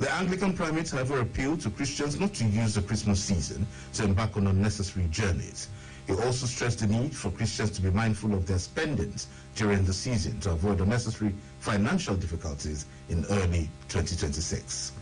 The Anglican primate, however, appealed to Christians not to use the Christmas season to embark on unnecessary journeys. He also stressed the need for Christians to be mindful of their spendings during the season to avoid unnecessary financial difficulties in early 2026.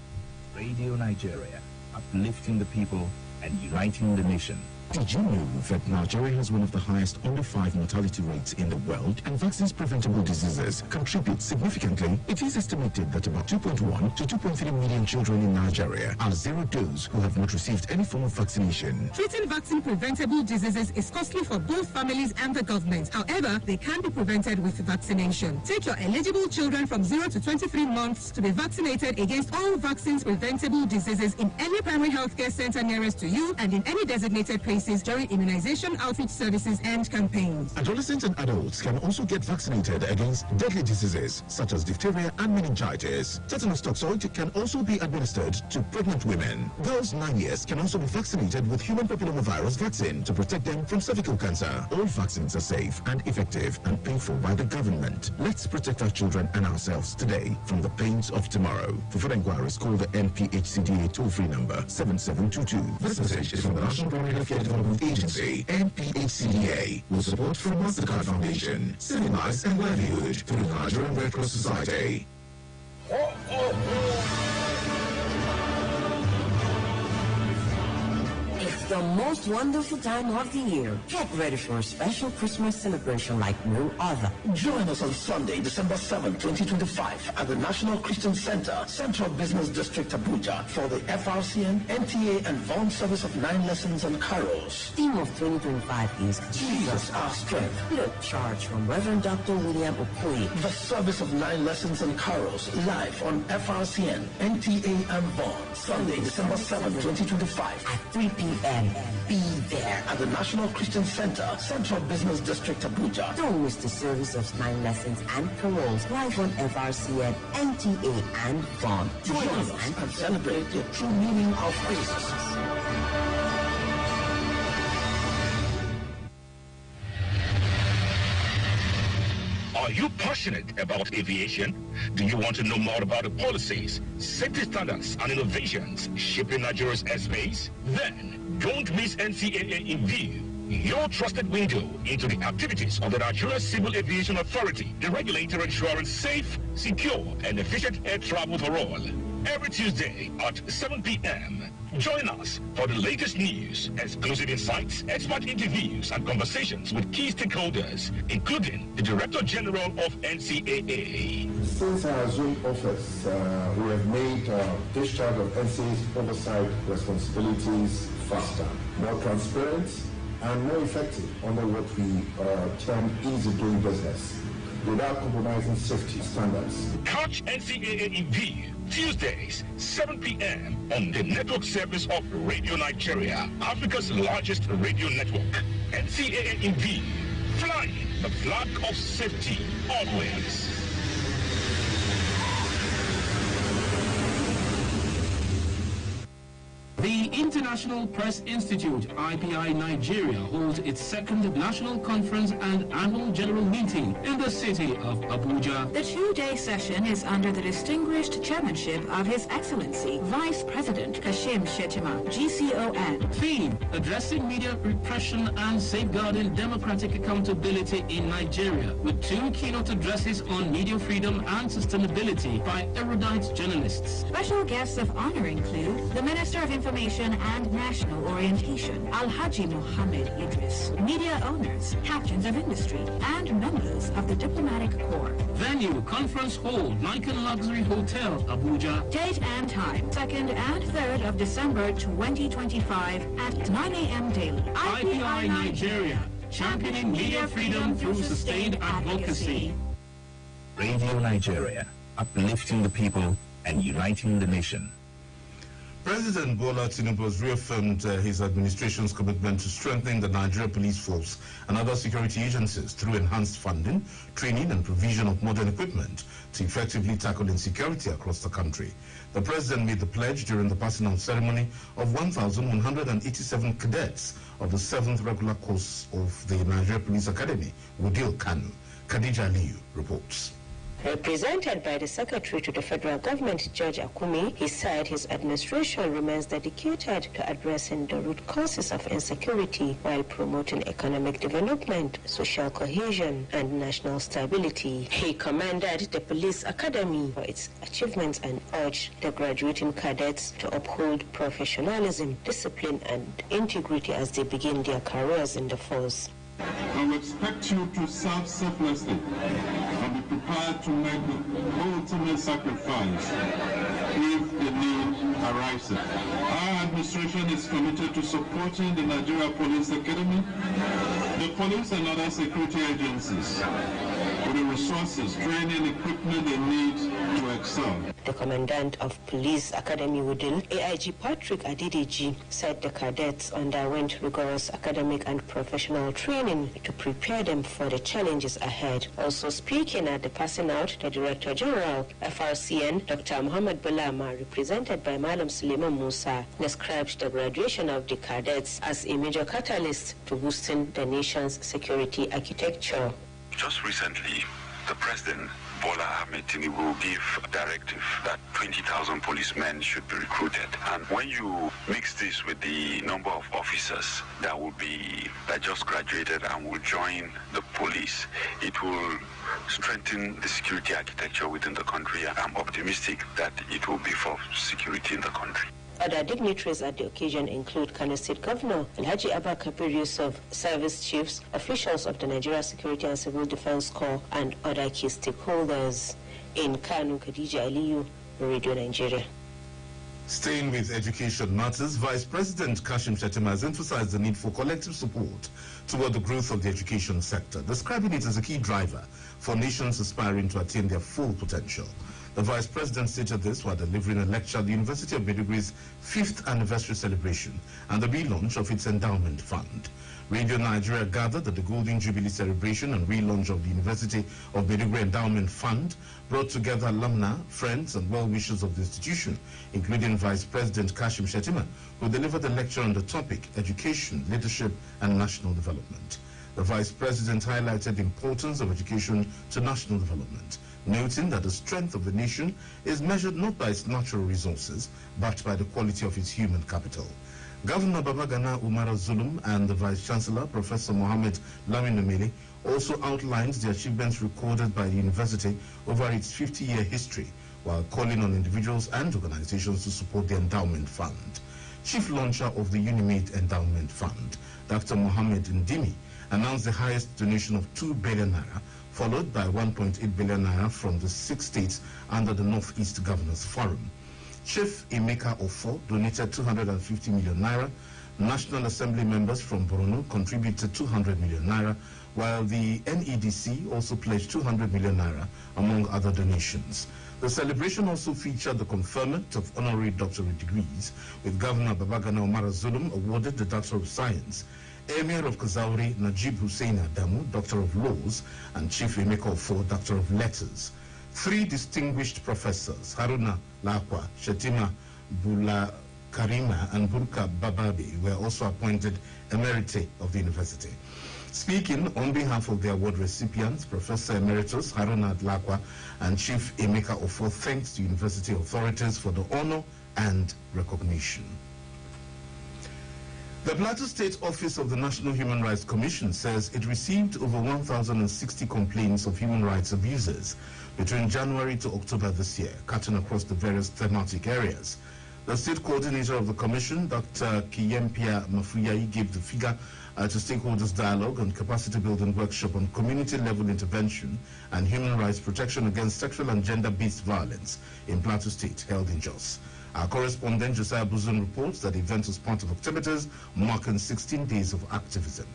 Radio Nigeria, uplifting the people and uniting the nation. Did you know that Nigeria has one of the highest under 5 mortality rates in the world, and vaccines preventable diseases contribute significantly? It is estimated that about 2.1 to 2.3 million children in Nigeria are zero dose who have not received any form of vaccination. Treating vaccine preventable diseases is costly for both families and the government. However, they can be prevented with vaccination. Take your eligible children from 0 to 23 months to be vaccinated against all vaccines preventable diseases in any primary healthcare center nearest to you and in any designated place during immunization outreach services and campaigns. Adolescents and adults can also get vaccinated against deadly diseases such as diphtheria and meningitis. Tetanus toxoid can also be administered to pregnant women. Girls 9 years can also be vaccinated with human papillomavirus vaccine to protect them from cervical cancer. All vaccines are safe and effective and paid for by the government. Let's protect our children and ourselves today from the pains of tomorrow. For further inquiries, call the NPHCDA toll-free number 7722. This message is from the National Primary Healthcare Development Agency, NPHCDA, with support from Mastercard Foundation, saving lives and livelihood through the Nigerian Red Cross Society. It's the most wonderful time of the year. Get ready for a special Christmas celebration like no other. Join us on Sunday, December 7, 2025 at the National Christian Center, Central Business District, Abuja for the FRCN, NTA and VON service of 9 lessons and carols. Theme of 2025 is Jesus our Strength. With a charge from Reverend Dr. William Okoye. The service of 9 lessons and carols live on FRCN, NTA and VON. Sunday, December 7, 2025 at 3 p.m. Be there at the National Christian Center, Central Business District, Abuja. Don't miss the service of 9 lessons and carols live on FRCN, NTA and VON. Join us and celebrate the true meaning of Christmas. Are you passionate about aviation? Do you want to know more about the policies, safety standards, and innovations shaping Nigeria's airspace? Then don't miss NCAA in View, your trusted window into the activities of the Nigeria Civil Aviation Authority, the regulator ensuring safe, secure, and efficient air travel for all. Every Tuesday at 7 p.m. Join us for the latest news, exclusive insights, expert interviews, and conversations with key stakeholders, including the Director General of NCAA. Since I assumed office, we have made discharge of NCAA's oversight responsibilities faster, more transparent, and more effective under what we term easy doing business, without compromising safety standards. Catch NCAA in View, Tuesdays, 7 p.m. on the network service of Radio Nigeria, Africa's largest radio network. NCAA in View, flying the flag of safety always. The International Press Institute, IPI Nigeria, holds its second national conference and annual general meeting in the city of Abuja. The 2-day session is under the distinguished chairmanship of His Excellency, Vice President Kashim Shettima, GCON. Theme, addressing media repression and safeguarding democratic accountability in Nigeria, with 2 keynote addresses on media freedom and sustainability by erudite journalists. Special guests of honor include the Minister of Information and National Orientation, Alhaji Mohammed Idris, media owners, captains of industry, and members of the diplomatic corps. Venue, Conference Hall, Nikon Luxury Hotel, Abuja. Date and time, 2nd and 3rd of December 2025 at 9 a.m. daily. IPI Nigeria, championing media freedom through sustained advocacy. Radio Nigeria, uplifting the people and uniting the nation. President Bola Tinubu has reaffirmed his administration's commitment to strengthening the Nigeria Police Force and other security agencies through enhanced funding, training, and provision of modern equipment to effectively tackle insecurity across the country. The president made the pledge during the passing out ceremony of 1,187 cadets of the 7th regular course of the Nigeria Police Academy, Wudil Kanu. Khadija Aliyu reports. Represented by the Secretary to the Federal Government, George Akumi, he said his administration remains dedicated to addressing the root causes of insecurity while promoting economic development, social cohesion, and national stability. He commended the Police Academy for its achievements and urged the graduating cadets to uphold professionalism, discipline, and integrity as they begin their careers in the force. I will expect you to serve selflessly and be prepared to make the ultimate sacrifice if the need arises. Our administration is committed to supporting the Nigeria Police Academy, the police and other security agencies with the resources, training, equipment they need to excel. The Commandant of Police Academy Wudil, AIG Patrick Adideji, said the cadets underwent rigorous academic and professional training to prepare them for the challenges ahead. Also speaking at the passing out, the Director General, FRCN, Dr. Muhammad Bulama, represented by Malam Suleiman Musa, described the graduation of the cadets as a major catalyst to boosting the nation's security architecture. Just recently, the President, Bola Ahmed Tinubu, gave a directive that 20,000 policemen should be recruited. And when you mix this with the number of officers that just graduated and will join the police, it will strengthen the security architecture within the country. And I'm optimistic that it will be for security in the country. Other dignitaries at the occasion include Kano State Governor Alhaji Abba Kabir Yusuf, service chiefs, officials of the Nigeria Security and Civil Defense Corps, and other key stakeholders. In Kano, Khadija Aliyu, Radio Nigeria. Staying with education matters, Vice President Kashim Shettima has emphasized the need for collective support toward the growth of the education sector, describing it as a key driver for nations aspiring to attain their full potential. The Vice President stated this while delivering a lecture at the University of Maiduguри's 5th anniversary celebration and the relaunch of its endowment fund. Radio Nigeria gathered that the Golden Jubilee celebration and relaunch of the University of Maiduguri Endowment Fund brought together alumni, friends, and well-wishers of the institution, including Vice President Kashim Shettima, who delivered a lecture on the topic Education, Leadership, and National Development. The Vice President highlighted the importance of education to national development, noting that the strength of the nation is measured not by its natural resources, but by the quality of its human capital. Governor Babagana Umar Zulum and the Vice-Chancellor, Professor Mohammed Lamin Umili, also outlined the achievements recorded by the university over its 50-year history, while calling on individuals and organizations to support the endowment fund. Chief launcher of the Unimate Endowment Fund, Dr. Mohammed Ndimi, announced the highest donation of 2 billion naira, followed by 1.8 billion naira from the 6 states under the Northeast Governors Forum. Chief Emeka Ofo donated 250 million naira. National Assembly members from Borno contributed 200 million naira, while the NEDC also pledged 200 million naira, among other donations. The celebration also featured the conferment of honorary doctorate degrees, with Governor Babagana Umar Zulum awarded the Doctor of Science, Emir of Kazauri Najib Hussein Adamu, Doctor of Laws, and Chief Emeka Ofo, Doctor of Letters. 3 distinguished professors, Haruna Lakwa, Shettima Bula Karima, and Burka Bababi, were also appointed emeriti of the university. Speaking on behalf of the award recipients, Professor Emeritus Haruna Lakwa and Chief Emeka Ofo thanked the university authorities for the honor and recognition. The Plateau State Office of the National Human Rights Commission says it received over 1,060 complaints of human rights abuses between January to October this year, cutting across the various thematic areas. The state coordinator of the commission, Dr. Kiyempia Mafuyai, gave the figure to stakeholders dialogue and capacity building workshop on community-level intervention and human rights protection against sexual and gender-based violence in Plateau State, held in Jos. Our correspondent Josiah Buzun reports that the event was part of activities marking 16 days of activism.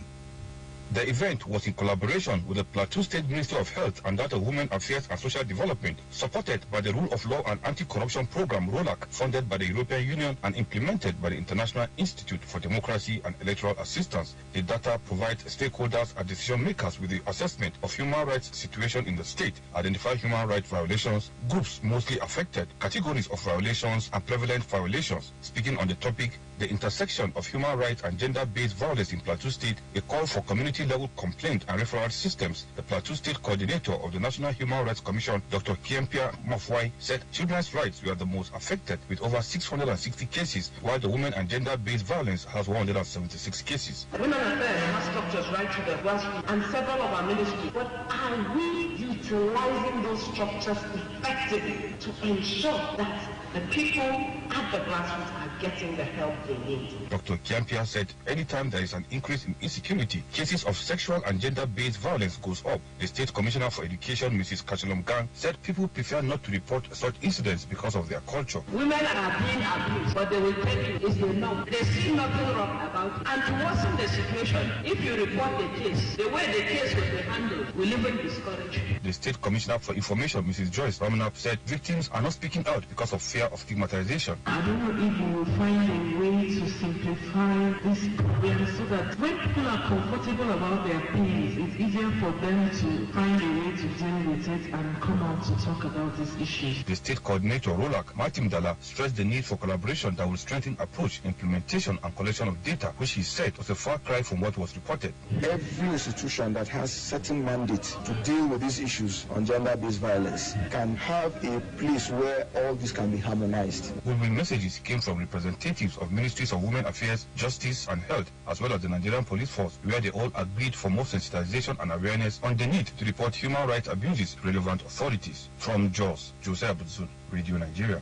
The event was in collaboration with the Plateau State Ministry of Health and that of Women Affairs and Social Development, supported by the Rule of Law and Anti-Corruption Program, ROLAC, funded by the European Union and implemented by the International Institute for Democracy and Electoral Assistance. The data provides stakeholders and decision makers with the assessment of human rights situation in the state, identify human rights violations, groups mostly affected, categories of violations, and prevalent violations. Speaking on the topic, the intersection of human rights and gender-based violence in Plateau State, a call for community-level complaint and referral systems. The Plateau State coordinator of the National Human Rights Commission, Dr. Kiempia Mafwai, said children's rights were the most affected with over 660 cases, while the women and gender-based violence has 176 cases. Women Affairs has structures right to the grassroots and several of our ministries, but are we utilizing those structures effectively to ensure that the people at the grassroots are getting the help they need? Dr. Kiempia said anytime there is an increase in insecurity, cases of sexual and gender-based violence goes up. The State Commissioner for Education, Mrs. Kachalom Gang, said people prefer not to report such incidents because of their culture. Women are being abused, but they will tell you is they know. They see nothing wrong about it. And to worsen the situation, if you report the case, the way the case will be handled will even discourage you. The State Commissioner for Information, Mrs. Joyce Ramanap, said victims are not speaking out because of fear of stigmatization. I don't know if we will find a way to simplify this problem so that when people are comfortable about their pains, it's easier for them to find a way to deal with it and come out to talk about these issues. The State Coordinator, Rolak Martin Dala, stressed the need for collaboration that will strengthen approach, implementation and collection of data, which he said was a far cry from what was reported. Every institution that has certain mandate to deal with these issues on gender-based violence can have a place where all this can be harmonized. Moving messages came from representatives of Ministries of Women Affairs, Justice and Health, as well as the Nigerian Police Force, where they all agreed for more sensitization and awareness on the need to report human rights abuses to relevant authorities. From Jos, Josiah Butsun, Radio Nigeria.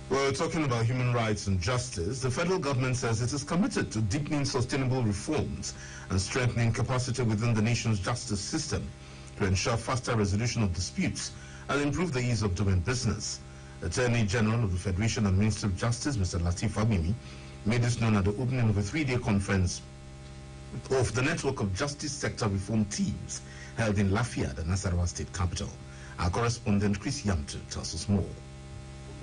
Well, talking about human rights and justice, the federal government says it is committed to deepening sustainable reforms and strengthening capacity within the nation's justice system to ensure faster resolution of disputes and improve the ease of doing business. Attorney General of the Federation and Minister of Justice, Mr. Lateef Fagbemi, made this known at the opening of a 3-day conference of the network of justice sector reform teams held in Lafia, the Nasarawa state capital. Our correspondent Chris Yamtu tells us more.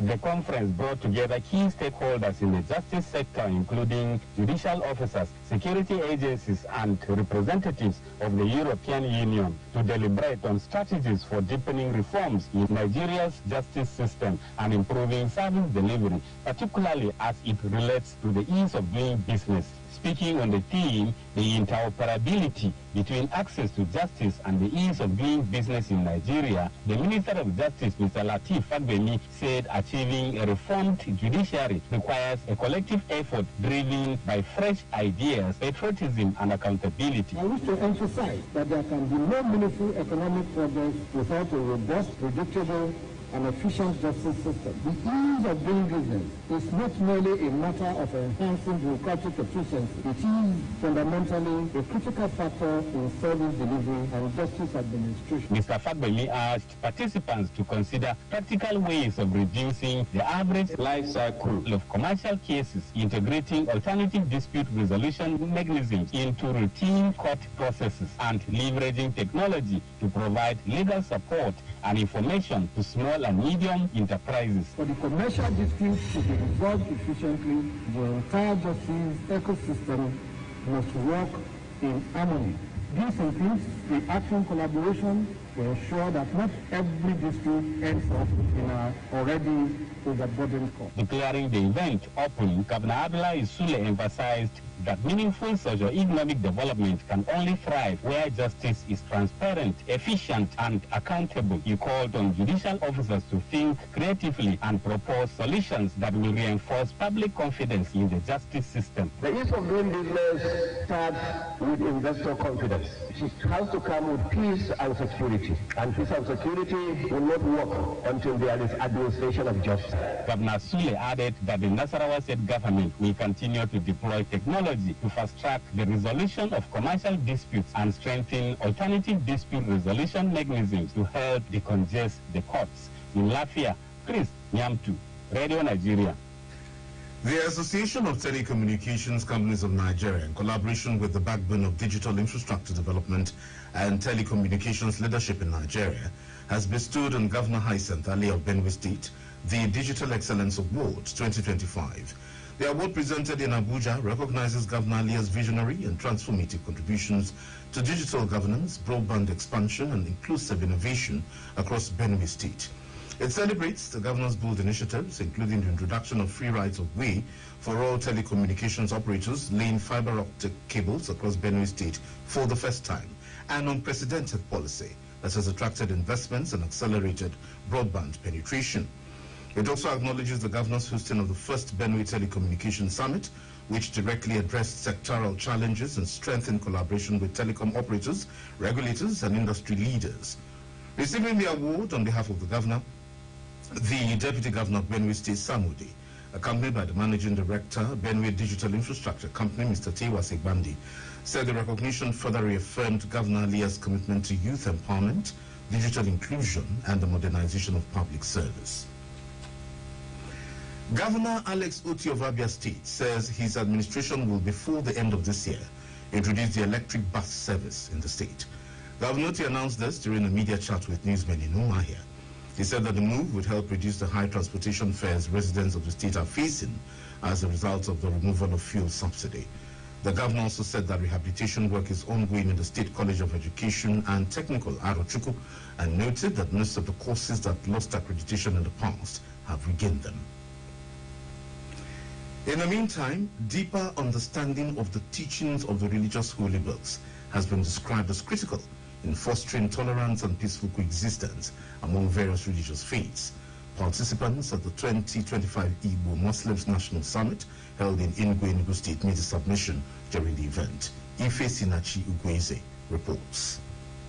The conference brought together key stakeholders in the justice sector, including judicial officers, security agencies, and representatives of the European Union, to deliberate on strategies for deepening reforms in Nigeria's justice system and improving service delivery, particularly as it relates to the ease of doing business. Speaking on the theme, the interoperability between access to justice and the ease of doing business in Nigeria, the Minister of Justice, Mr. Lateef Fagbemi, said achieving a reformed judiciary requires a collective effort driven by fresh ideas, patriotism, and accountability. I wish to emphasize that there can be no meaningful economic progress without a robust, predictable, and efficient justice system. The ease of doing business is not merely a matter of enhancing bureaucratic efficiency. It is fundamentally a critical factor in service delivery and justice administration. Mr. Fagbemi urged participants to consider practical ways of reducing the average life cycle of commercial cases, integrating alternative dispute resolution mechanisms into routine court processes, and leveraging technology to provide legal support and information to small and medium enterprises. For the commercial disputes to be resolved efficiently, the entire justice ecosystem must work in harmony. This includes the action collaboration to ensure that not every dispute ends up in an already overburdened court. Declaring the event open, Governor Abdullahi Sule emphasized that meaningful socio-economic development can only thrive where justice is transparent, efficient, and accountable. He called on judicial officers to think creatively and propose solutions that will reinforce public confidence in the justice system. The ease of doing business starts with investor confidence. It has to come with peace and security. And peace and security will not work until there is administration of justice. Governor Sule added that the Nasarawa state government will continue to deploy technology to fast-track the resolution of commercial disputes and strengthen alternative dispute resolution mechanisms to help decongest the courts. In Lafia, Chris Nyamtu, Radio Nigeria. The Association of Telecommunications Companies of Nigeria, in collaboration with the Backbone of Digital Infrastructure Development and Telecommunications Leadership in Nigeria, has bestowed on Governor Hyacinth Ali of Benue State the Digital Excellence Award 2025. The award, presented in Abuja, recognizes Governor Ali's visionary and transformative contributions to digital governance, broadband expansion, and inclusive innovation across Benue State. It celebrates the governor's bold initiatives, including the introduction of free rights of way for all telecommunications operators laying fiber optic cables across Benue State for the first time, an unprecedented policy that has attracted investments and accelerated broadband penetration. It also acknowledges the governor's hosting of the first Benue Telecommunications Summit, which directly addressed sectoral challenges and strengthened collaboration with telecom operators, regulators, and industry leaders. Receiving the award on behalf of the governor, the Deputy Governor of Benue State, Samudi, accompanied by the Managing Director, Benue Digital Infrastructure Company, Mr. Tewa Segbandi, said the recognition further reaffirmed Governor Alia's commitment to youth empowerment, digital inclusion, and the modernization of public service. Governor Alex Oti of Abia State says his administration will, before the end of this year, introduce the electric bus service in the state. Governor Oti announced this during a media chat with newsmen in Moniya. He said that the move would help reduce the high transportation fares residents of the state are facing as a result of the removal of fuel subsidy. The governor also said that rehabilitation work is ongoing in the State College of Education and Technical, Arochukwu, and noted that most of the courses that lost accreditation in the past have regained them. In the meantime, deeper understanding of the teachings of the religious holy books has been described as critical in fostering tolerance and peaceful coexistence among various religious faiths. Participants at the 2025 Igbo Muslims National Summit held in Enugu State made a submission during the event. Ife Sinachi Ugweze reports.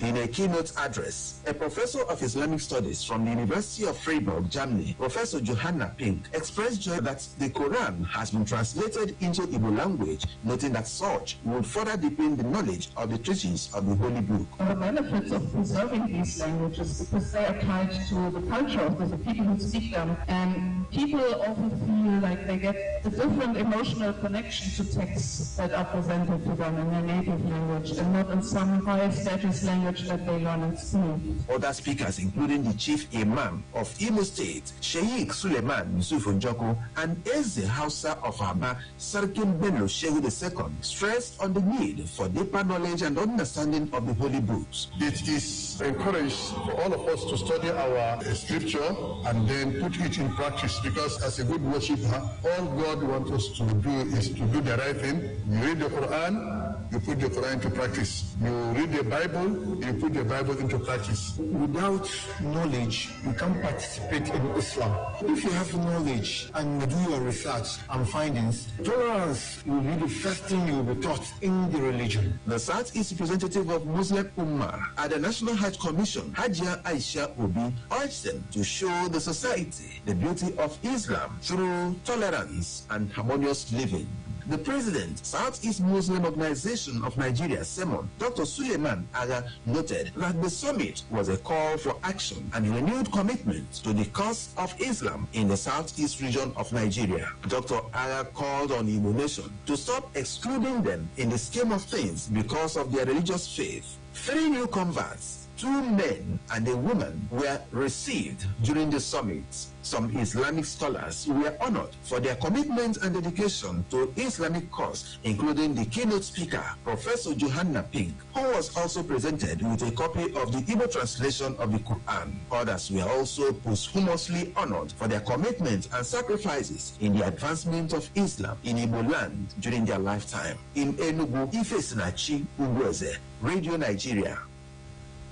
In a keynote address, a professor of Islamic Studies from the University of Freiburg, Germany, Professor Johanna Pink, expressed joy that the Quran has been translated into Igbo language, noting that such would further deepen the knowledge of the teachings of the Holy Book. The benefits of preserving these languages, because they are tied to the culture of the people who speak them, and people often feel like they get a different emotional connection to texts that are presented to them in their native language, and not in some higher status language that they learn at school. Other speakers, including the chief imam of Imo State, Sheikh Suleiman Yusuf Njoko, and Eze Hausa of Aba, Sarkin Bello Shehu II, stressed on the need for deeper knowledge and understanding of the holy books. It is encouraged for all of us to study our scripture and then put it in practice, because as a good worshipper, all God wants us to do is to do the right thing. You read the Quran, you put the Quran into practice. You read the Bible, you put the Bible into practice. Without knowledge, you can't participate in Islam. If you have knowledge and you do your research and findings, tolerance will be the first thing you will be taught in the religion. The Southeast representative of Muslim Ummah at the National Hajj Commission, Hajia Aisha Obi, urged them to show the society the beauty of Islam through tolerance and harmonious living. The president, Southeast Muslim Organization of Nigeria, SEMON, Dr. Suleiman Aga, noted that the summit was a call for action and renewed commitment to the cause of Islam in the Southeast region of Nigeria. Dr. Aga called on the Igbo nation to stop excluding them in the scheme of things because of their religious faith. 3 new converts, 2 men and a woman, were received during the summit. Some Islamic scholars were honored for their commitment and dedication to Islamic cause, including the keynote speaker, Professor Johanna Pink, who was also presented with a copy of the Igbo translation of the Quran. Others were also posthumously honored for their commitment and sacrifices in the advancement of Islam in Igbo land during their lifetime. In Enugu, Ife Sinachi Ugweze, Radio Nigeria.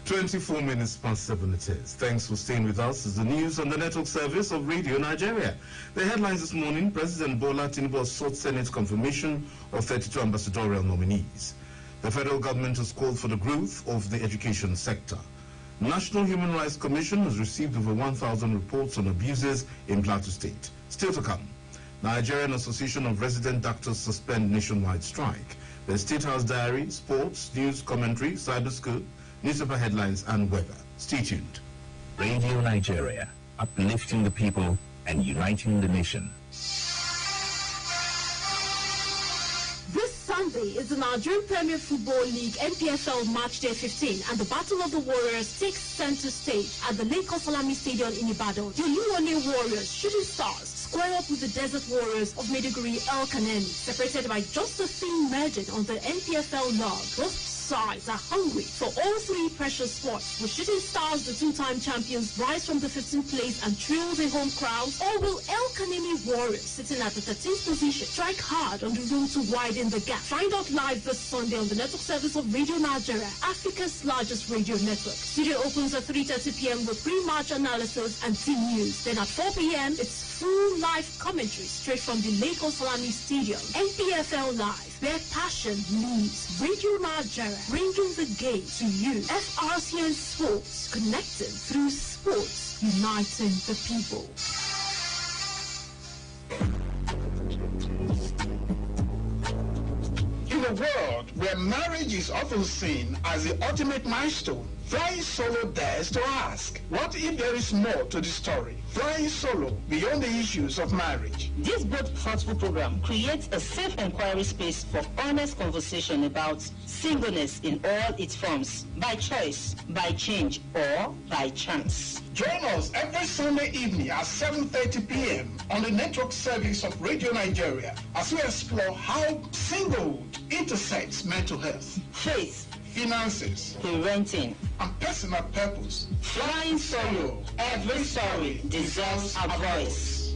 24 minutes past 7 it is. Thanks for staying with us. As the news on the network service of Radio Nigeria. The headlines this morning: President Bola Tinubu sought Senate confirmation of 32 ambassadorial nominees. The federal government has called for the growth of the education sector. National Human Rights Commission has received over 1,000 reports on abuses in Plateau State. Still to come, Nigerian Association of Resident Doctors suspend nationwide strike. The State House Diary, sports, news, commentary, cyber scoop, newspaper headlines and weather. Stay tuned. Radio Nigeria, uplifting the people and uniting the nation. This Sunday is the Nigerian Premier Football League NPFL Match Day 15, and the Battle of the Warriors takes center stage at the Lake Salami Stadium in Ibadan. The Oluwole Warriors, Shooting Stars, square up with the Desert Warriors of Maiduguri El Kanemi, separated by just a thin margin on the NPFL log. Both sides are hungry for all three precious sports. Will Shooting Stars, the two-time champions, rise from the 15th place and thrill the home crowd? Or will El Kanemi Warriors, sitting at the 13th position, strike hard on the road to widen the gap? Find out live this Sunday on the network service of Radio Nigeria, Africa's largest radio network. Studio opens at 3:30 p.m. with pre-match analysis and team news. Then at 4 p.m., it's full live commentary straight from the Lagos Salami Stadium. NPFL Live, where passion leads. Radio Nigeria, bringing the game to you. FRCN Sports, connecting through sports, uniting the people. In a world where marriage is often seen as the ultimate milestone, Flying Solo dares to ask, what if there is more to the story? Flying Solo, beyond the issues of marriage. This both thoughtful program creates a safe inquiry space for honest conversation about singleness in all its forms, by choice, by change, or by chance. Join us every Sunday evening at 7:30 p.m. on the network service of Radio Nigeria as we explore how singlehood intersects mental health, faith, finances, parenting, and personal purpose. Flying Solo, every story deserves a voice.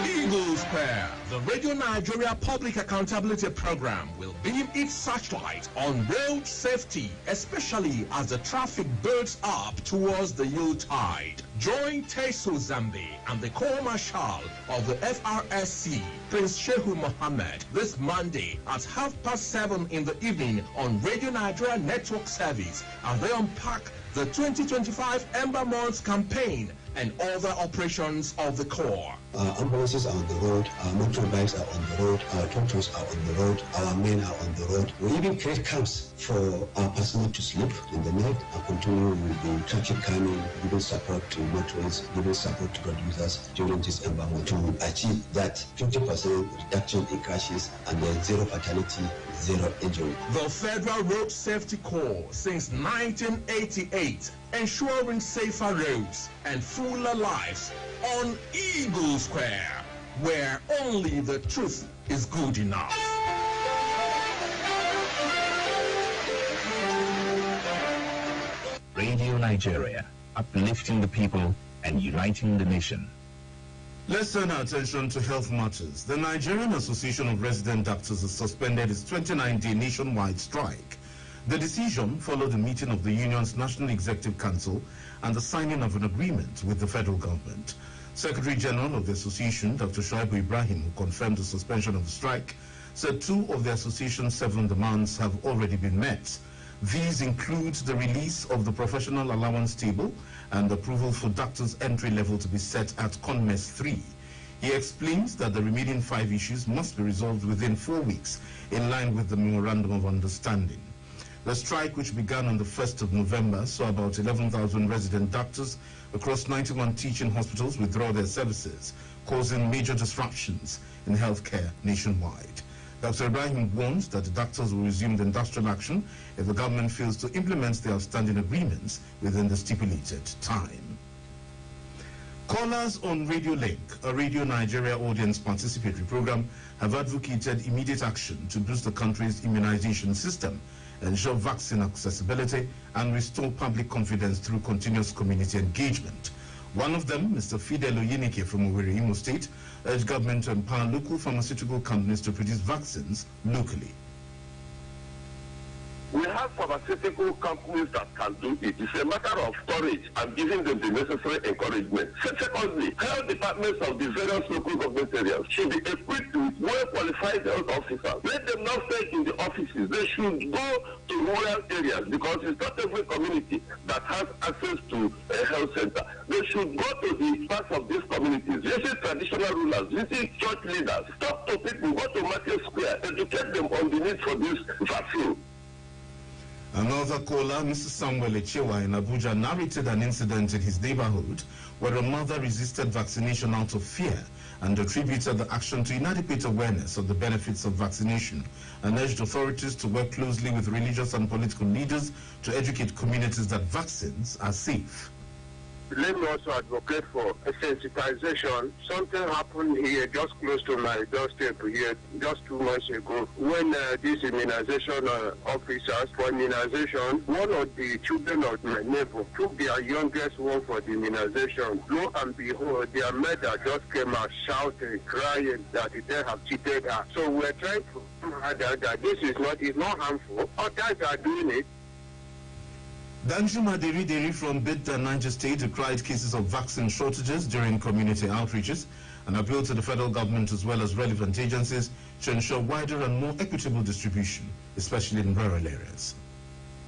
Eagle Square, the Radio Nigeria Public Accountability Program, will beam its searchlight on road safety, especially as the traffic builds up towards the Yuletide. Join Teso Zambi and the Co-Marshal of the FRSC, Prince Shehu Mohammed, this Monday at 7:30 in the evening on Radio Nigeria Network Service as they unpack the 2025 Ember Months campaign and other operations of the Corps. Our ambulances are on the road, our motorbikes are on the road, our tractors are on the road, our men are on the road. We even create camps for our personnel to sleep in the night and continue with the traffic calming, giving support to motorists, giving support to road users during this Ember Month to achieve that 50% reduction in crashes and then zero fatality, zero injury. The Federal Road Safety Corps since 1988, ensuring safer roads and fuller lives on Eagle Square, where only the truth is good enough. Radio Nigeria, uplifting the people and uniting the nation. Let's turn our attention to health matters. The Nigerian Association of Resident Doctors has suspended its 29-day nationwide strike. The decision followed a meeting of the union's National Executive Council and the signing of an agreement with the federal government. Secretary General of the association, Dr. Shoaibu Ibrahim, who confirmed the suspension of the strike, said 2 of the association's 7 demands have already been met. These include the release of the professional allowance table and approval for doctors' entry level to be set at CONMES 3. He explains that the remaining 5 issues must be resolved within 4 weeks, in line with the Memorandum of Understanding. The strike, which began on the 1st of November, saw about 11,000 resident doctors across 91 teaching hospitals withdraw their services, causing major disruptions in healthcare nationwide. Dr. Ibrahim warns that the doctors will resume the industrial action if the government fails to implement the outstanding agreements within the stipulated time. Callers on Radio Link, a Radio Nigeria audience participatory program, have advocated immediate action to boost the country's immunization system, ensure vaccine accessibility, and restore public confidence through continuous community engagement. One of them, Mr. Fidel Oyenike from Owerri, Imo State, urged government to empower local pharmaceutical companies to produce vaccines locally. We have pharmaceutical companies that can do it. It's a matter of storage and giving them the necessary encouragement. Secondly, health departments of the various local government areas should be equipped with well-qualified health officers. Let them not stay in the offices. They should go to rural areas because it's not every community that has access to a health center. They should go to the parts of these communities, visit traditional rulers, visit church leaders, talk to people, go to Market Square, educate them on the need for this vaccine. Another caller, Mr. Samuel Echewa in Abuja, narrated an incident in his neighborhood where a mother resisted vaccination out of fear and attributed the action to inadequate awareness of the benefits of vaccination and urged authorities to work closely with religious and political leaders to educate communities that vaccines are safe. Let me also advocate for a sensitization. Something happened here just close to my doorstep here just 2 months ago when these immunization officers for immunization, one of the children of my neighbor took their youngest one for the immunization. Lo and behold, their mother just came out shouting, crying that they have cheated her. So we're trying to that this is not harmful. Others are doing it. Danjuma Deri from Bidda, Niger State, decried cases of vaccine shortages during community outreaches and appealed to the federal government as well as relevant agencies to ensure wider and more equitable distribution, especially in rural areas.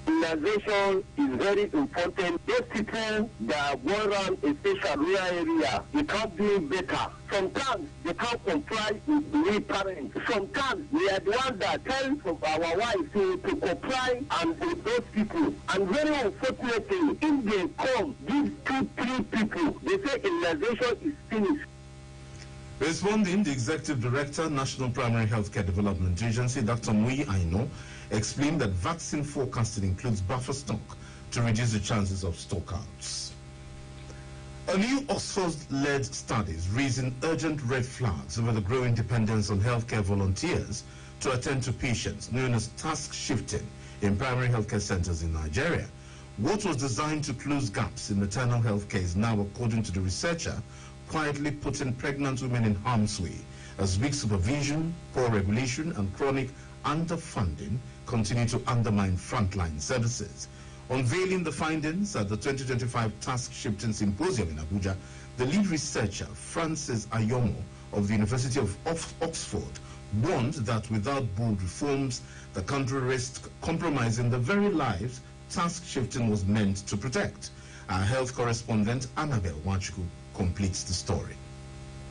Immunization is very important. Those people that go around a special rural area, they can't do better. Sometimes they can't comply with the parents. Sometimes we are the ones that tell our wives to comply and with those people. And very unfortunately, if they come, these 2-3 people, they say immunization is finished. Responding, the Executive Director, National Primary Healthcare Development Agency, Dr. Moniya, explained that vaccine forecasting includes buffer stock to reduce the chances of stockouts. A new Oxford-led study is raising urgent red flags over the growing dependence on healthcare volunteers to attend to patients, known as task shifting, in primary healthcare centers in Nigeria. What was designed to close gaps in maternal healthcare is now, according to the researcher, quietly putting pregnant women in harm's way as weak supervision, poor regulation, and chronic underfunding continue to undermine frontline services. Unveiling the findings at the 2025 Task Shifting Symposium in Abuja, the lead researcher, Francis Ayomo of the University of Oxford, warned that without bold reforms, the country risks compromising the very lives task shifting was meant to protect. Our health correspondent, Annabel Wachuku, completes the story.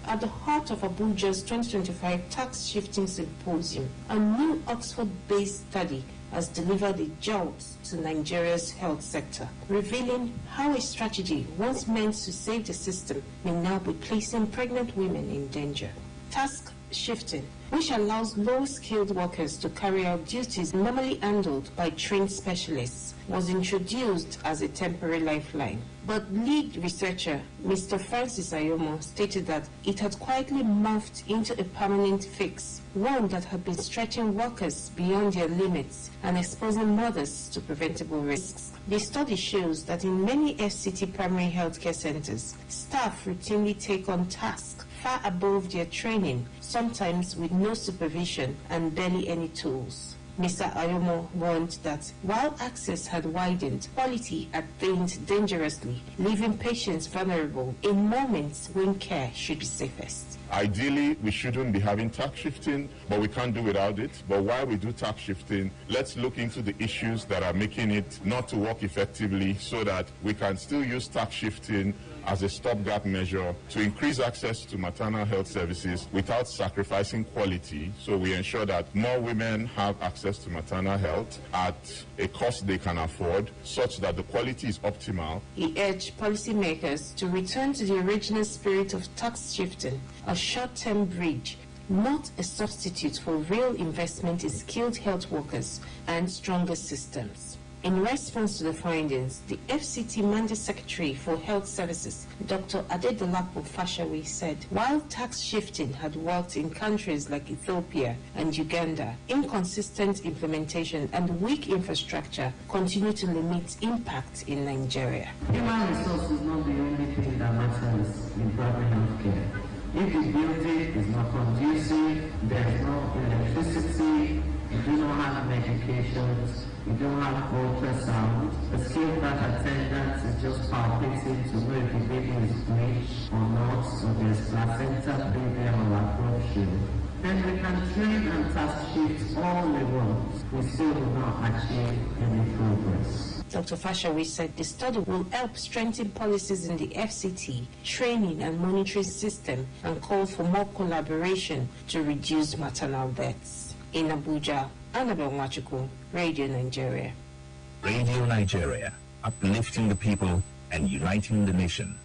At the heart of Abuja's 2025 Tax Shifting Symposium, a new Oxford-based study has delivered a jolt to Nigeria's health sector, revealing how a strategy once meant to save the system may now be placing pregnant women in danger. Task shifting, which allows low-skilled workers to carry out duties normally handled by trained specialists, was introduced as a temporary lifeline. But lead researcher Mr. Francis Ayomo stated that it had quietly morphed into a permanent fix, one that had been stretching workers beyond their limits and exposing mothers to preventable risks. The study shows that in many FCT primary healthcare centers, staff routinely take on tasks far above their training, sometimes with no supervision and barely any tools. Mr. Ayomo warned that while access had widened, quality had waned dangerously, leaving patients vulnerable in moments when care should be safest. Ideally, we shouldn't be having tax shifting, but we can't do without it. But while we do tax shifting, let's look into the issues that are making it not to work effectively so that we can still use tax shifting as a stopgap measure to increase access to maternal health services without sacrificing quality, so we ensure that more women have access to maternal health at a cost they can afford, such that the quality is optimal. He urged policymakers to return to the original spirit of tax shifting, a short-term bridge, not a substitute for real investment in skilled health workers and stronger systems. In response to the findings, the FCT Mandate Secretary for Health Services, Dr. Adedolapo Fashawi, said while tax shifting had worked in countries like Ethiopia and Uganda, inconsistent implementation and weak infrastructure continue to limit impact in Nigeria. Human resource is not the only thing that matters in primary health care. If the building is not conducive, there is no electricity, you do not have medications, you don't have ultrasound, the skilled birth attendant is just palpating to know if the baby is breech or not, so there's placenta baby or approaching. Then we can train and task shift all we want. We still will not achieve any progress. Dr. Fashawi said the study will help strengthen policies in the FCT, training and monitoring system, and call for more collaboration to reduce maternal deaths. In Abuja, Annabel Wachuku, Radio Nigeria. Radio Nigeria, uplifting the people and uniting the nation.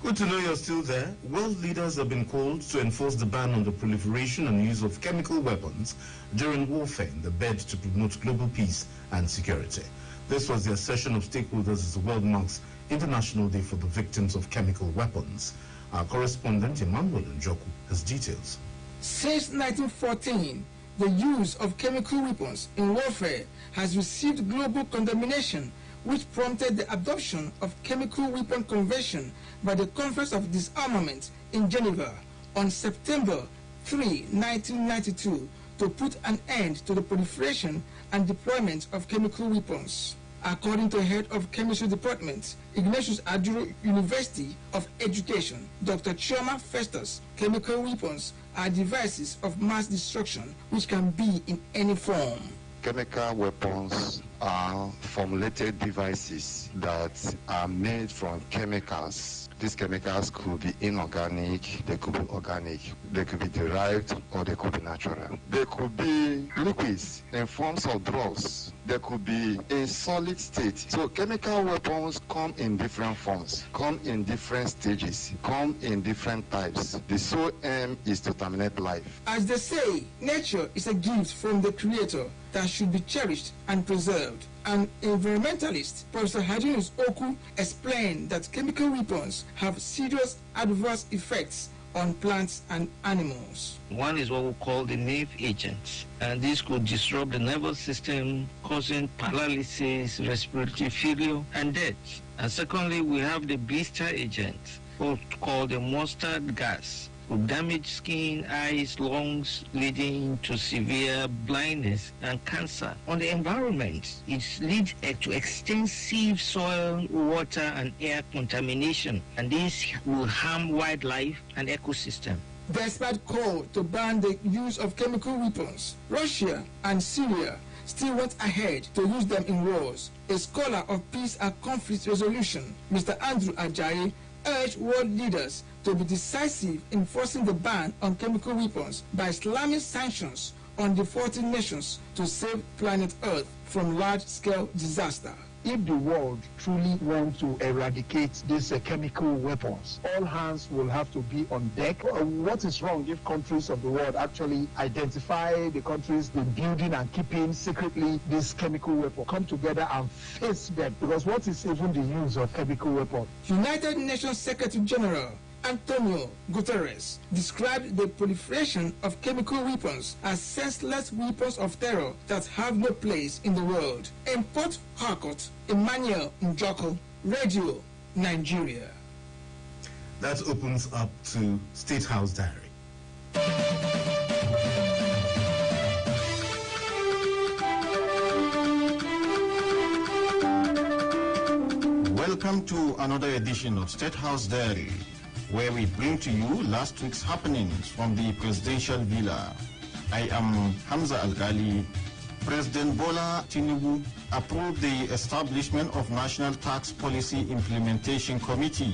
Good to know you're still there. World leaders have been called to enforce the ban on the proliferation and use of chemical weapons during warfare in the bid to promote global peace and security. This was their session of stakeholders as the world marks International Day for the Victims of Chemical Weapons. Our correspondent Amuludun 99.1 has details. Since 1914, the use of chemical weapons in warfare has received global condemnation, which prompted the adoption of Chemical Weapon Convention by the Conference of Disarmament in Geneva on September 3, 1992, to put an end to the proliferation and deployment of chemical weapons. According to head of Chemistry Department, Ignatius Adjuro University of Education, Dr. Chioma Festus, chemical weapons are devices of mass destruction which can be in any form. Chemical weapons are formulated devices that are made from chemicals. These chemicals could be inorganic, they could be organic, they could be derived, or they could be natural. They could be liquids in forms of drugs. They could be in solid state. So chemical weapons come in different forms, come in different stages, come in different types. The sole aim is to terminate life. As they say, nature is a gift from the Creator that should be cherished and preserved. An environmentalist, Professor Hajinus Oku, explained that chemical weapons have serious adverse effects on plants and animals. One is what we call the nerve agents, and this could disrupt the nervous system, causing paralysis, respiratory failure, and death. And secondly, we have the blister agent, called the mustard gas, could damage skin, eyes, lungs, leading to severe blindness and cancer. On the environment, it leads to extensive soil, water, and air contamination, and this will harm wildlife and ecosystem. Despite call to ban the use of chemical weapons, Russia and Syria still went ahead to use them in wars. A scholar of peace and conflict resolution, Mr. Andrew Ajayi, urged world leaders to be decisive in forcing the ban on chemical weapons by slamming sanctions on defaulting nations to save planet Earth from large-scale disaster. If the world truly wants to eradicate these chemical weapons, all hands will have to be on deck. What is wrong if countries of the world actually identify the countries they're building and keeping secretly these chemical weapons, come together and face them? Because what is even the use of chemical weapons? United Nations Secretary General Antonio Guterres described the proliferation of chemical weapons as senseless weapons of terror that have no place in the world. In Port Harcourt, Emmanuel Njoko, Radio Nigeria. That opens up to State House Diary. Welcome to another edition of State House Diary, where we bring to you last week's happenings from the presidential villa. I am Hamza Al-Ghali. President Bola Tinubu approved the establishment of National Tax Policy Implementation Committee.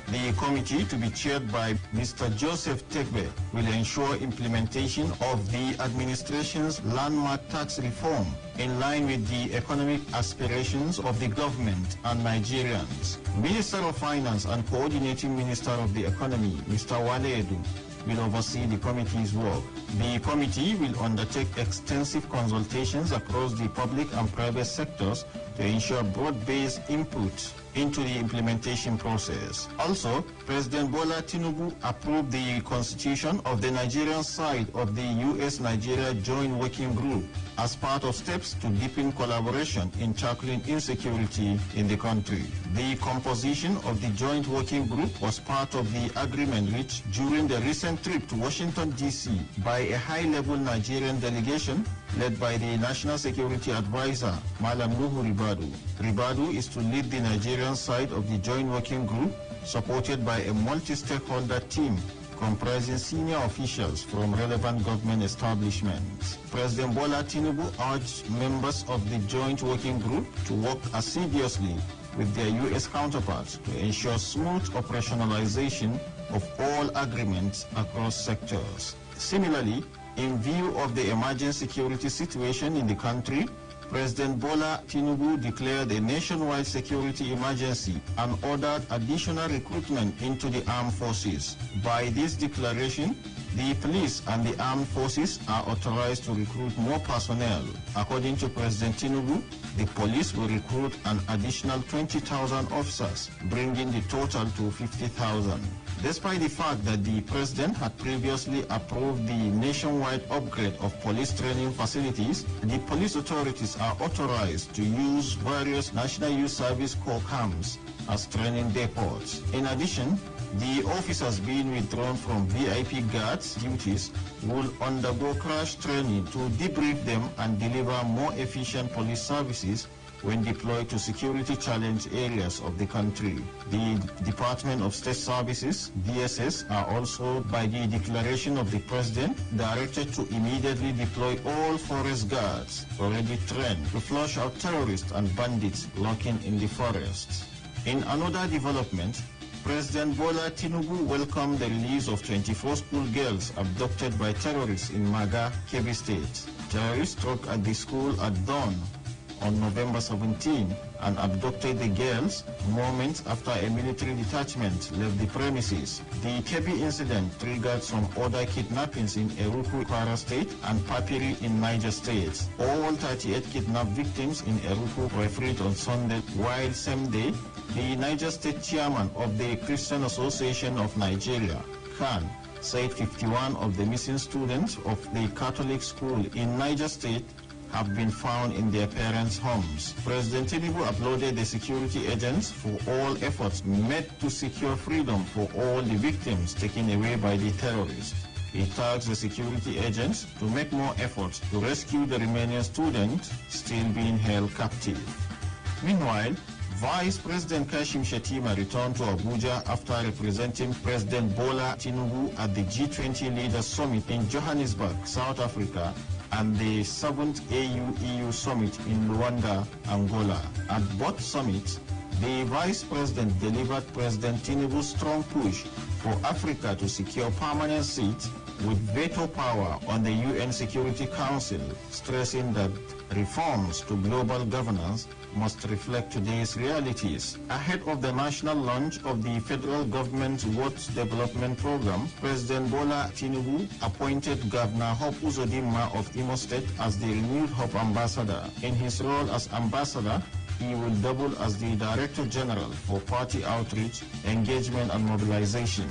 The committee, to be chaired by Mr. Joseph Tegbe, will ensure implementation of the administration's landmark tax reform in line with the economic aspirations of the government and Nigerians. Minister of Finance and Coordinating Minister of the Economy, Mr. Wale Edu, will oversee the committee's work. The committee will undertake extensive consultations across the public and private sectors to ensure broad-based input into the implementation process. Also, President Bola Tinubu approved the constitution of the Nigerian side of the U.S.-Nigeria Joint Working Group as part of steps to deepen collaboration in tackling insecurity in the country. The composition of the Joint Working Group was part of the agreement reached during the recent trip to Washington, D.C. by a high-level Nigerian delegation led by the National Security Advisor, Malam Nuhu Ribadu. Ribadu is to lead the Nigerian side of the Joint Working Group, supported by a multi-stakeholder team comprising senior officials from relevant government establishments. President Bola Tinubu urged members of the Joint Working Group to work assiduously with their U.S. counterparts to ensure smooth operationalization of all agreements across sectors. Similarly, in view of the emerging security situation in the country, President Bola Tinubu declared a nationwide security emergency and ordered additional recruitment into the armed forces. By this declaration, The police and the armed forces are authorized to recruit more personnel. According to President Tinubu, the police will recruit an additional 20,000 officers, bringing the total to 50,000. Despite the fact that the president had previously approved the nationwide upgrade of police training facilities, the police authorities are authorized to use various National Youth Service Corps camps as training depots. In addition, the officers being withdrawn from VIP guards duties will undergo crash training to debrief them and deliver more efficient police services when deployed to security challenge areas of the country. The Department of State Services, DSS, are also, by the declaration of the President, directed to immediately deploy all forest guards already trained to flush out terrorists and bandits lurking in the forests. In another development, President Bola Tinubu welcomed the release of 24 school girls abducted by terrorists in Maga, Kebbi State. Terrorists struck at the school at dawn on November 17 and abducted the girls moments after a military detachment left the premises. The Kebbi incident triggered some other kidnappings in Eruku, Kwara State, and Papiri in Niger State. All 38 kidnapped victims in Eruku were freed on Sunday, while same day, the Niger State chairman of the Christian Association of Nigeria, Khan, said 51 of the missing students of the Catholic school in Niger State have been found in their parents' homes. President Tinubu applauded the security agents for all efforts made to secure freedom for all the victims taken away by the terrorists. He tasked the security agents to make more efforts to rescue the remaining students still being held captive. Meanwhile, Vice President Kashim Shettima returned to Abuja after representing President Bola Tinubu at the G20 Leaders Summit in Johannesburg, South Africa, and the 7th AU-EU Summit in Luanda, Angola. At both summits, the Vice President delivered President Tinubu's strong push for Africa to secure permanent seats with veto power on the UN Security Council, stressing that reforms to global governance must reflect today's realities. Ahead of the national launch of the federal government's World Development Program, President Bola Tinubu appointed Governor Hope Uzodinma of Imo State as the renewed Hope Ambassador. In his role as ambassador, he will double as the Director General for Party Outreach, Engagement and Mobilization.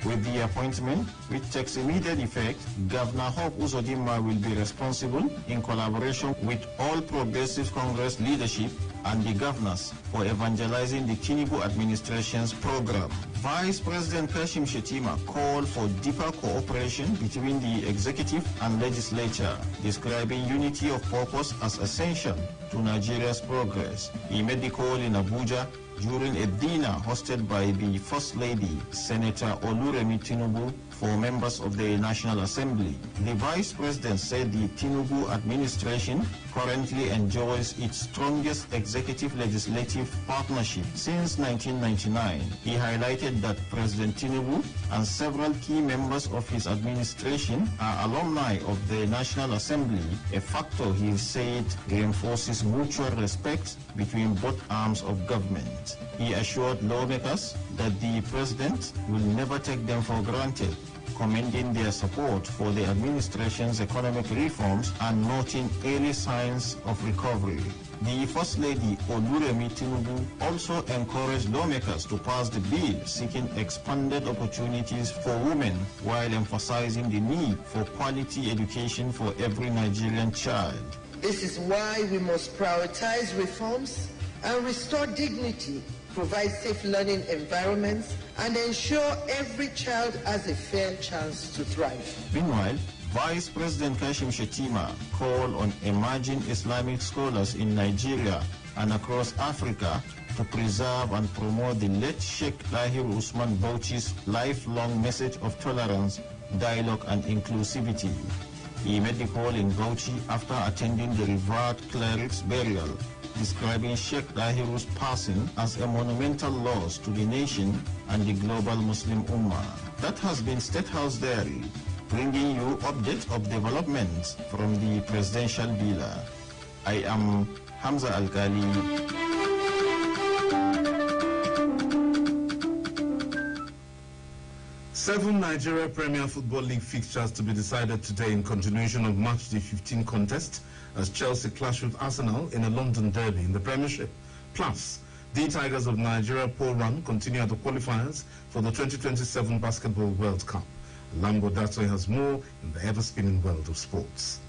With the appointment, which takes immediate effect, Governor Hope Uzodinma will be responsible, in collaboration with all Progressive Congress leadership and the governors, for evangelizing the Tinubu administration's program. Vice President Kashim Shettima called for deeper cooperation between the executive and legislature, describing unity of purpose as essential to Nigeria's progress. He made the call in Abuja during a dinner hosted by the First Lady, Senator Oluremi Tinubu, for members of the National Assembly. The Vice President said the Tinubu administration currently enjoys its strongest executive-legislative partnership since 1999. He highlighted that President Tinubu and several key members of his administration are alumni of the National Assembly, a factor he said reinforces mutual respect between both arms of government. He assured lawmakers that the President will never take them for granted, commending their support for the administration's economic reforms and noting early signs of recovery. The First Lady Oluremi Tinubu also encouraged lawmakers to pass the bill seeking expanded opportunities for women while emphasizing the need for quality education for every Nigerian child. This is why we must prioritize reforms and restore dignity, provide safe learning environments, and ensure every child has a fair chance to thrive. Meanwhile, Vice President Kashim Shettima called on emerging Islamic scholars in Nigeria and across Africa to preserve and promote the late Sheikh Lahir Usman Bauchi's lifelong message of tolerance, dialogue, and inclusivity. He made the call in Bauchi after attending the revered cleric's burial, describing Sheikh Lahiru's passing as a monumental loss to the nation and the global Muslim Ummah. That has been State House Diary, bringing you updates of developments from the presidential villa. I am Hamza Alkali. 7 Nigeria Premier Football League fixtures to be decided today in continuation of Match Day 15 contest as Chelsea clash with Arsenal in a London derby in the Premiership. Plus, the Tigers of Nigeria pole run continue at the qualifiers for the 2027 Basketball World Cup. Lambo Datwe has more in the ever-spinning world of sports.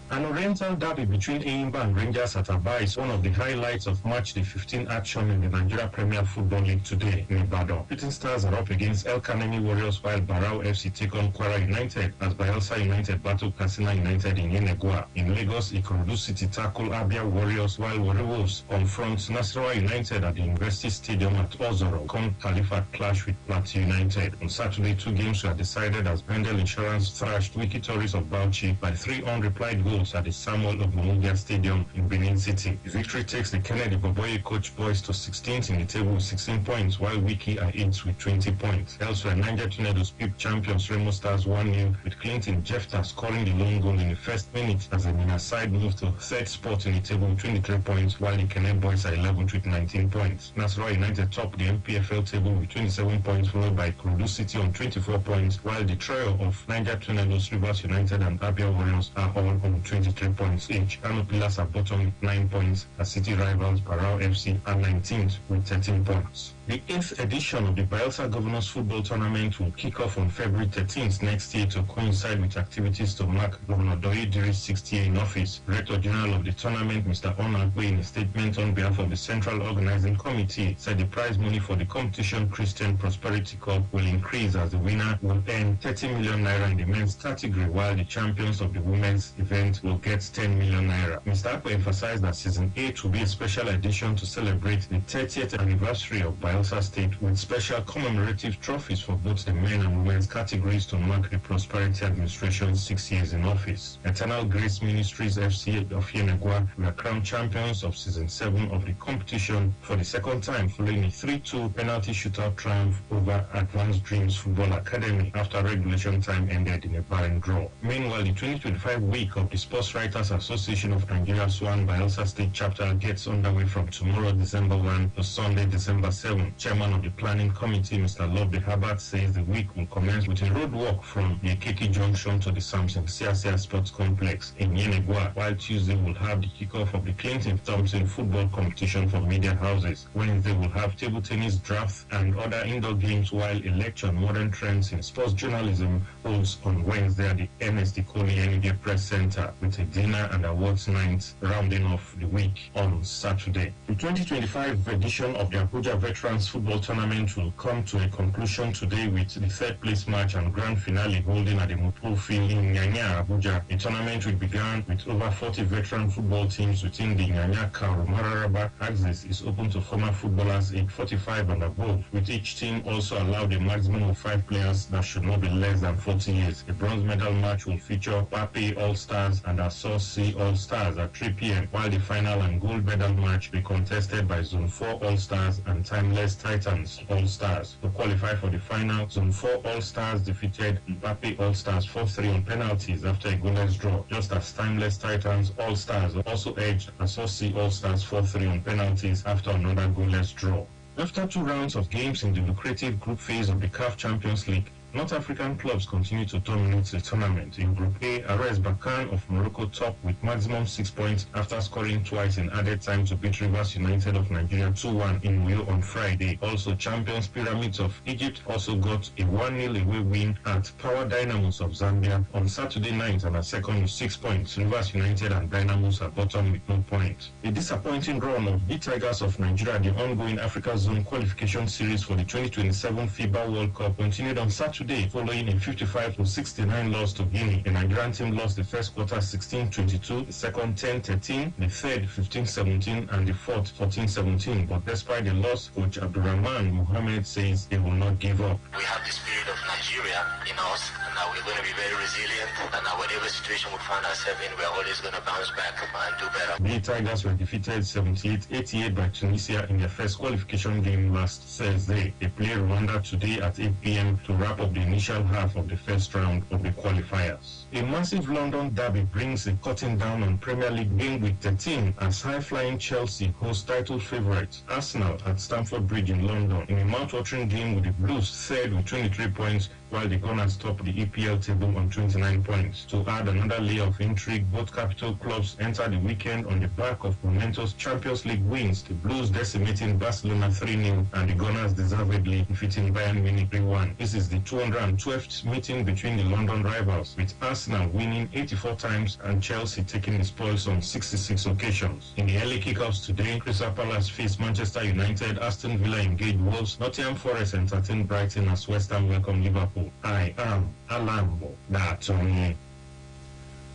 An Oriental derby between Enyimba and Rangers at Aba is one of the highlights of Match Day 15 action in the Nigeria Premier Football League today in Ibadan. Shooting Stars are up against El Kanemi Warriors while Barao FC take on Kwara United as Bayelsa United battle Katsina United in Yenegua. In Lagos, Ikorodu City tackle Abia Warriors while Warri Wolves confront Nasarawa United at the University Stadium at Ozoro. Khalifa clash with Plateau United. On Saturday, 2 games were decided as Bendel Insurance thrashed Wiki Tories of Bauchi by 3 unreplied goals at the Samuel Moniya Stadium in Benin City. The victory takes the Kennedy Boboye coach boys to 16th in the table with 16 points, while Wiki are 8th with 20 points. Elsewhere, Niger Tornadoes beat champions Remo Stars 1-0 with Clinton Jefta scoring the lone goal in the first minute as the Mina side moved to 3rd spot in the table with 23 points, while the Kenne boys are 11th with 19 points. Nasarawa United top the MPFL table with 27 points, followed by Ikorodu City on 24 points, while the trio of Niger Tornadoes, Rivers United and Abia Warriors are all on 23 points each. Kano Pillars are bottom with 9 points, as City rivals Barao FC are 19th with 13 points. The 8th edition of the Bayelsa Governors Football Tournament will kick off on February 13th next year to coincide with activities to mark Governor Doye Diri's 6th year in office. Director General of the tournament, Mr. Onagwe, in a statement on behalf of the Central Organizing Committee, said the prize money for the competition, Christian Prosperity Cup, will increase as the winner will earn 30 million naira in the men's category, while the champions of the women's event will get 10 million naira. Mr. Akwe emphasized that Season 8 will be a special edition to celebrate the 30th anniversary of Bayelsa State with special commemorative trophies for both the men and women's categories to mark the Prosperity Administration's 6 years in office. Eternal Grace Ministries FC of Yenegua were crowned champions of Season 7 of the competition for the second time following a 3-2 penalty shootout triumph over Advanced Dreams Football Academy after regulation time ended in a barren draw. Meanwhile, the 2025 week of the Sports Writers Association of Nigeria Swan Bayelsa State chapter gets underway from tomorrow, December 1 to Sunday, December 7. Chairman of the Planning Committee, Mr. Lobby Herbert, says the week will commence with a road walk from the Keke Junction to the Samson Siasia Sports Complex in Yenegua, while Tuesday will have the kickoff of the Clinton Thompson football competition for media houses. Wednesday will have table tennis, draft, and other indoor games, while a lecture on modern trends in sports journalism holds on Wednesday at the Ernest Ikoli NDA Press Center, with a dinner and awards night rounding off the week on Saturday. The 2025 edition of the Abuja Veterans Football Tournament will come to a conclusion today with the 3rd place match and grand finale holding at the Mupul Field in Nyanya, Abuja. The tournament, which began with over 40 veteran football teams within the Nyanya Karu-Mararaba axis, is open to former footballers aged 45 and above, with each team also allowed a maximum of 5 players that should not be less than 40 years. The bronze medal match will feature Pape All-Stars and Asosi All-Stars at 3 p.m., while the final and gold medal match will be contested by Zone 4 All-Stars and Timeless Titans All-Stars. To qualify for the final, Zone 4 All-Stars defeated Mbappe All-Stars 4-3 on penalties after a goalless draw, just as Timeless Titans All-Stars also edged Asosi All-Stars 4-3 on penalties after another goalless draw. After 2 rounds of games in the lucrative group phase of the CAF Champions League, North African clubs continue to dominate the tournament. In Group A, RS Bakan of Morocco top with maximum 6 points after scoring twice in added time to beat Rivers United of Nigeria 2-1 in Uyo on Friday. Also, champions Pyramids of Egypt also got a 1-0 away win at Power Dynamos of Zambia on Saturday night and are second with 6 points. Rivers United and Dynamos are bottom with no points. A disappointing run of the Tigers of Nigeria, the ongoing Africa Zone qualification series for the 2027 FIBA World Cup, continued on Saturday following a 55-69 loss to Guinea. The Nigerian team lost the first quarter 16-22, the second 10-13, the third 15-17, and the fourth 14-17. But despite the loss, Coach Abdurrahman Mohammed says they will not give up. We have the spirit of Nigeria in us, and we're going to be very resilient. And whatever situation we find ourselves in, we're always going to bounce back and do better. The Tigers were defeated 78-88 by Tunisia in their first qualification game last Thursday. They play Rwanda today at 8 p.m. to wrap up the initial half of the first round of the qualifiers. A massive London derby brings a cutting down on Premier League game week 13 as high-flying Chelsea host title favourite Arsenal at Stamford Bridge in London in a mouth-watering game with the Blues third with 23 points, while the Gunners top the EPL table on 29 points. To add another layer of intrigue, both capital clubs enter the weekend on the back of momentous Champions League wins, the Blues decimating Barcelona 3-0 and the Gunners deservedly defeating Bayern Munich 3-1. This is the 212th meeting between the London rivals, with Arsenal winning 84 times and Chelsea taking the spoils on 66 occasions. In the early kickoffs today, Crystal Palace faced Manchester United, Aston Villa engaged Wolves, Nottingham Forest entertained Brighton as West Ham welcomed Liverpool. I am Alambo Datoni.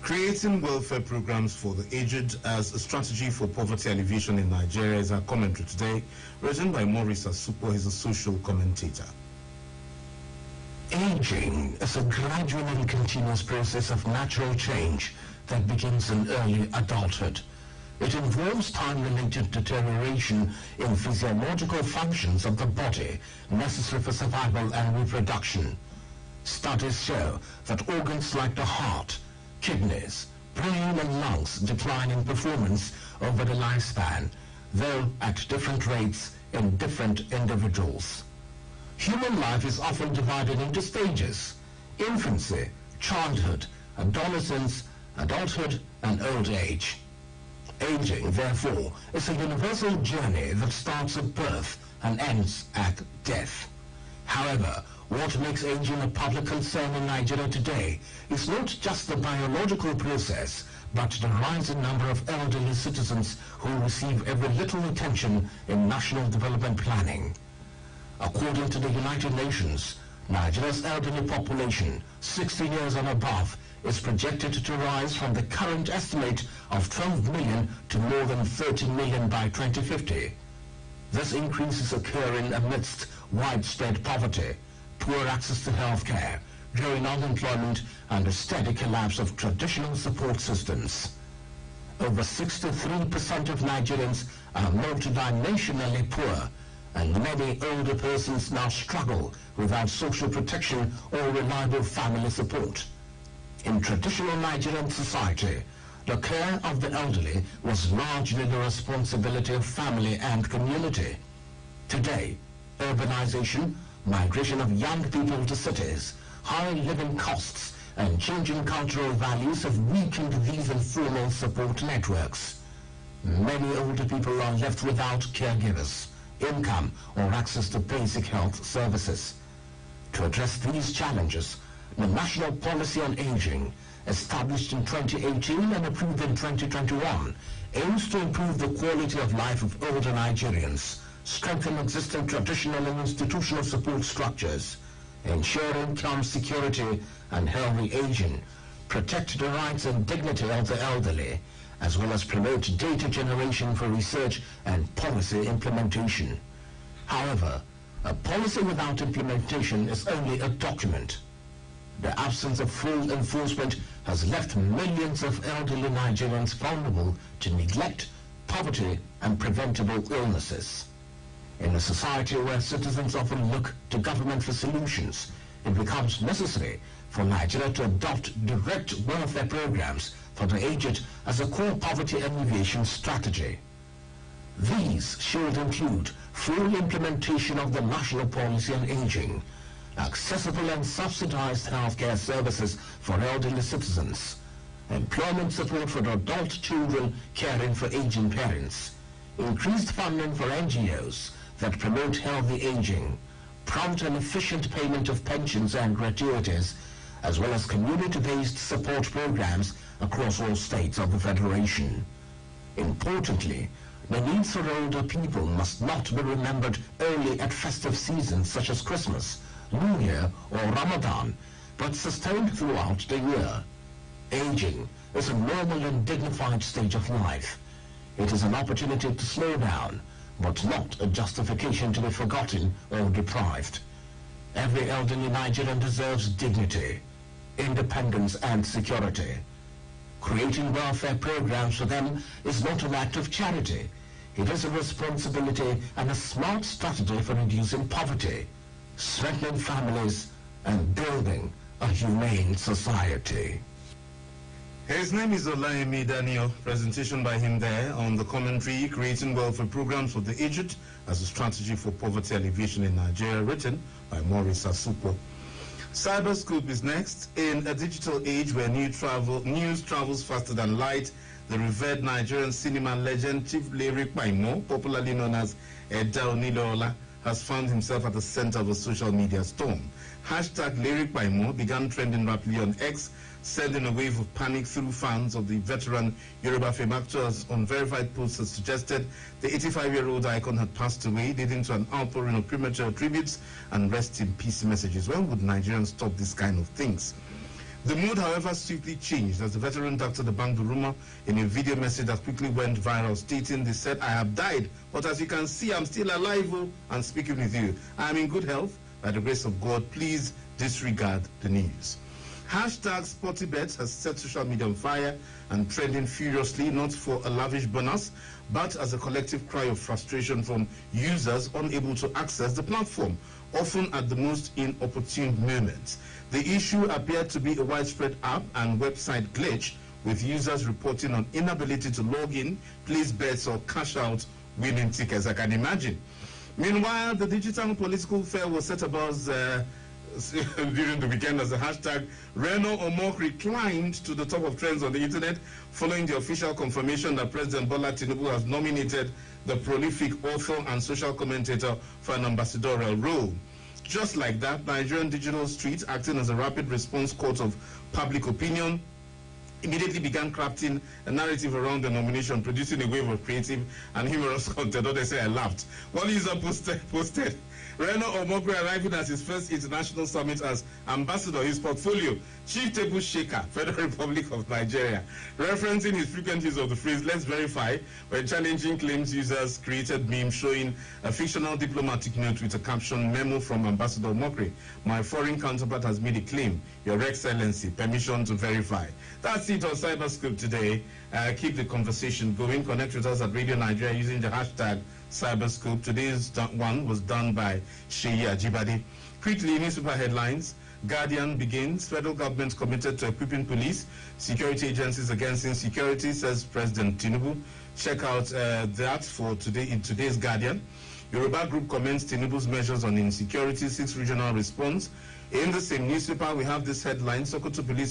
Creating welfare programs for the aged as a strategy for poverty alleviation in Nigeria is our commentary today, written by Maurice Asupo. He's a social commentator. Aging is a gradual and continuous process of natural change that begins in early adulthood. It involves time-related deterioration in physiological functions of the body necessary for survival and reproduction. Studies show that organs like the heart, kidneys, brain and lungs decline in performance over the lifespan, though at different rates in different individuals. Human life is often divided into stages: infancy, childhood, adolescence, adulthood, and old age. Aging, therefore, is a universal journey that starts at birth and ends at death. However, what makes aging a public concern in Nigeria today is not just the biological process, but the rising number of elderly citizens who receive every little attention in national development planning. According to the United Nations, Nigeria's elderly population, 60 years and above, is projected to rise from the current estimate of 12 million to more than 30 million by 2050. This increase is occurring amidst widespread poverty, poor access to health care, growing unemployment, and a steady collapse of traditional support systems. Over 63% of Nigerians are multidimensionally poor, and many older persons now struggle without social protection or reliable family support. In traditional Nigerian society, the care of the elderly was largely the responsibility of family and community. Today, urbanization, migration of young people to cities, high living costs, and changing cultural values have weakened these informal support networks. Many older people are left without caregivers, income, or access to basic health services. To address these challenges, the National Policy on Aging, established in 2018 and approved in 2021, aims to improve the quality of life of older Nigerians, strengthen existing traditional and institutional support structures, ensure income security and healthy aging, protect the rights and dignity of the elderly, as well as promote data generation for research and policy implementation. However, a policy without implementation is only a document. The absence of full enforcement has left millions of elderly Nigerians vulnerable to neglect, poverty, and preventable illnesses. In a society where citizens often look to government for solutions, it becomes necessary for Nigeria to adopt direct welfare programs for the aged as a core poverty alleviation strategy. These should include full implementation of the National Policy on Aging, accessible and subsidized healthcare services for elderly citizens, employment support for adult children caring for aging parents, increased funding for NGOs that promote healthy aging, prompt and efficient payment of pensions and gratuities, as well as community-based support programs across all states of the Federation. Importantly, the needs for older people must not be remembered only at festive seasons such as Christmas, New Year, or Ramadan, but sustained throughout the year. Aging is a normal and dignified stage of life. It is an opportunity to slow down, but not a justification to be forgotten or deprived. Every elderly Nigerian deserves dignity, independence, and security. Creating welfare programs for them is not an act of charity. It is a responsibility and a smart strategy for reducing poverty, strengthening families, and building a humane society. His name is Olayemi Daniel. Presentation by him there on the commentary, Creating Welfare Programs for the Aged as a Strategy for Poverty Alleviation in Nigeria, written by Maurice Asupo. Cyberscoop is next. In a digital age where news travels faster than light, the revered Nigerian cinema legend Chief Lyric Paimo, popularly known as Edda Onilola, has found himself at the center of a social media storm. Hashtag Lyric Paimo began trending rapidly on X, sending a wave of panic through fans of the veteran Yoruba film actor, as unverified posts had suggested the 85-year-old icon had passed away, leading to an outpouring of premature tributes and rest in peace messages. When would Nigerians stop this kind of things? The mood, however, swiftly changed as the veteran doctor debunked the rumor in a video message that quickly went viral, stating, "They said I have died, but as you can see, I'm still alive and speaking with you. I am in good health. By the grace of God, please disregard the news." Hashtag SportyBet has set social media on fire and trending furiously, not for a lavish bonus, but as a collective cry of frustration from users unable to access the platform, often at the most inopportune moments. The issue appeared to be a widespread app and website glitch, with users reporting on inability to log in, place bets, or cash out winning tickets. I can imagine. Meanwhile, the digital political fair was set about during the weekend as the hashtag Reno Omokri climbed to the top of trends on the internet following the official confirmation that President Bola Tinubu has nominated the prolific author and social commentator for an ambassadorial role. Just like that, Nigerian digital street, acting as a rapid response court of public opinion, immediately began crafting a narrative around the nomination, producing a wave of creative and humorous content. Don't they say I laughed? One user posted Reno Omokri arriving at his first international summit as ambassador, his portfolio, Chief Table Shaker, Federal Republic of Nigeria, referencing his frequent use of the phrase "let's verify" when challenging claims. Users created memes showing a fictional diplomatic note with a caption, "Memo from Ambassador Omokri. My foreign counterpart has made a claim. Your Excellency, permission to verify." That's it on Cyberscoop today. Keep the conversation going. Connect with us at Radio Nigeria using the hashtag Cyberscoop. Today's one was done by Sheyi Ajibade. Quickly, newspaper headlines. Guardian begins. Federal government committed to equipping police, security agencies against insecurity, says President Tinubu. Check out that for today in today's Guardian. Yoruba group comments Tinubu's measures on insecurity, 6 regional response. In the same newspaper, we have this headline: Sokoto police